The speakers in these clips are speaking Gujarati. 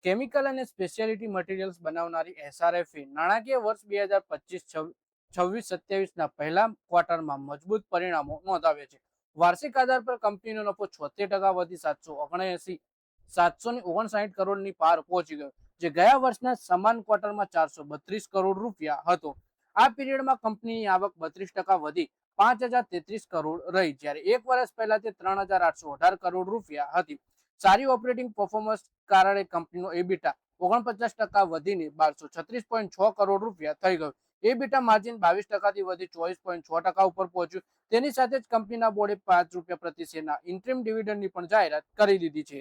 કેમિકલ અને સ્પેશિયાલિટી મટીરિયલ્સ બનાવનારી એસઆરએફએ નાણાકીય વર્ષ 2025-26-27ના પહેલા ક્વાર્ટરમાં મજબૂત પરિણામો નોંધાવ્યા છે. વાર્ષિક આધાર પર કંપનીનો નફો 76% વધી 759 કરોડની પાર પહોંચી ગયો, જે ગયા વર્ષના સમાન ક્વાર્ટરમાં 432 કરોડ રૂપિયા હતો. આ પીરિયડમાં કંપનીની આવક 32% વધી 5033 કરોડ રહી, જ્યારે એક વર્ષ પહેલા તે 3818 કરોડ રૂપિયા હતી. સારી ઓપરેટિંગ પરફોર્મન્સ કારણે કંપનીનો એબીટા 49% વધીને 1236.6 કરોડ રૂપિયા થઈ ગયો. એબીટા માર્જિન 22%થી વધી 24.6% ઉપર પહોંચ્યું. તેની સાથે જ કંપનીના બોર્ડે ₹5 પ્રતિ શેરના ઇન્ટરિમ ડિવિડન્ડની પણ જાહેરાત કરી દીધી છે.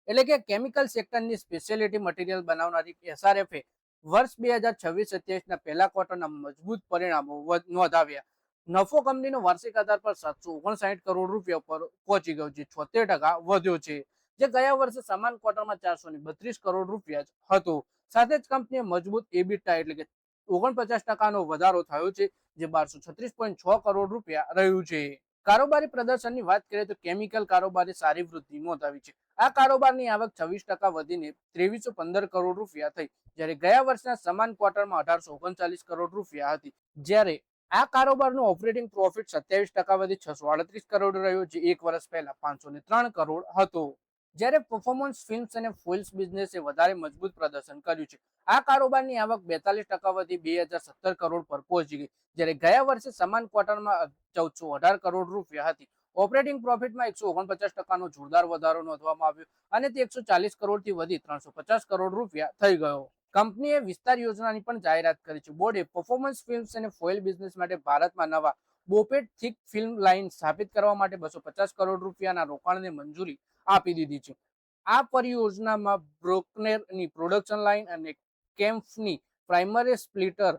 એટલે કે કેમિકલ સેક્ટરની સ્પેશિયાલિટી મટીરિયલ બનાવનારી એસઆરએફએ વર્ષ 2026-27ના પહેલા ક્વાર્ટરના મજબૂત પરિણામો નોંધાવ્યા. નફો કંપનીનો વાર્ષિક આધાર પર 759 કરોડ રૂપિયા પર પહોંચી ગયો, જે 76% વધ્યો છે, જે ગયા વર્ષે સમાન ક્વાર્ટરમાં 432 કરોડ રૂપિયા હતો. સાથે જ કંપનીએ મજબૂત એબીટા એટલે કે 49%નો વધારો થયો છે, જે 1236.6 કરોડ રૂપિયા રહ્યું છે. કારોબારી પ્રદર્શનની વાત કરીએ તો કેમિકલ કારોબારી સારી વૃદ્ધિ નોંધાવી છે. આ કારોબારની આવક 26% વધીને 2315 કરોડ રૂપિયા થઈ, જ્યારે ગયા વર્ષના સમાન ક્વાર્ટરમાં 1839 કરોડ રૂપિયા હતી. જ્યારે આ કારોબારનું ઓપરેટિંગ પ્રોફિટ 27% વધી 638 કરોડ રહ્યો, જે એક વર્ષ પહેલા 503 કરોડ હતો. જ્યારે પરફોર્મન્સ ફિલ્મ્સ અને ફોઇલ્સ બિઝનેસે વધારે મજબૂત પ્રદર્શન કર્યું છે. આ કારોબારની આવક 42% વધી 2017 કરોડ પર પહોંચી ગઈ, જ્યારે ગયા વર્ષે સમાન ક્વાર્ટરમાં 1418 કરોડ રૂપિયા હતી. ઓપરેટિંગ પ્રોફિટમાં 149%નો જોરદાર વધારો નોંધવામાં આવ્યો અને તે 140 કરોડથી વધી 350 કરોડ રૂપિયા થઈ ગયો. કંપનીએ વિસ્તાર યોજનાની પણ જાહેરાત કરી છે. બોર્ડે પરફોર્મન્સ ફિલ્મ્સ અને ફોઇલ બિઝનેસ માટે ભારતમાં નવા બોપેટ થિક ફિલ્મ લાઇન સ્થાપિત કરવા માટે 250 કરોડ રૂપિયાના રોકાણને મંજૂરી આપી દીધી છે. આ પરિયોજનામાં બ્રોકનેરની પ્રોડક્શન લાઇન અને કેમ્ફની પ્રાઇમરી સ્પ્લિટર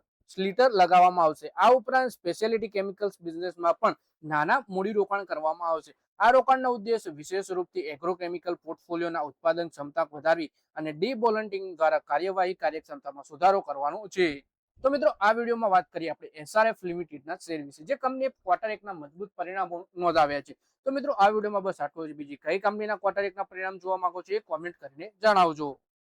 લગાવવામાં આવશે. આ ઉપરાંત સ્પેશિયાલિટી કેમિકલ્સ બિઝનેસમાં પણ નાના મૂડીરોકાણ કરવામાં આવશે. આ રોકાણનો ઉદ્દેશ વિશેષ રૂપથી એગ્રોકેમિકલ પોર્ટફોલિયોના ઉત્પાદન ક્ષમતા વધારવી અને ડીબોલન્ટિંગ દ્વારા કાર્યવાહી કાર્યક્ષમતામાં સુધારો કરવાનો છે. તો મિત્રો, આ વિડીયોમાં વાત કરીએ આપણે એસઆરએફ લિમિટેડના શેર વિશે, જે કંપનીએ ક્વાર્ટર એકના મજબૂત પરિણામો નોંધાવ્યા છે. તો મિત્રો, આ વિડીયોમાં બસ આટલું જ. બીજી કઈ કંપનીના ક્વાર્ટર એકના પરિણામ જોવા માંગો છો એ કોમેન્ટ કરીને જણાવજો.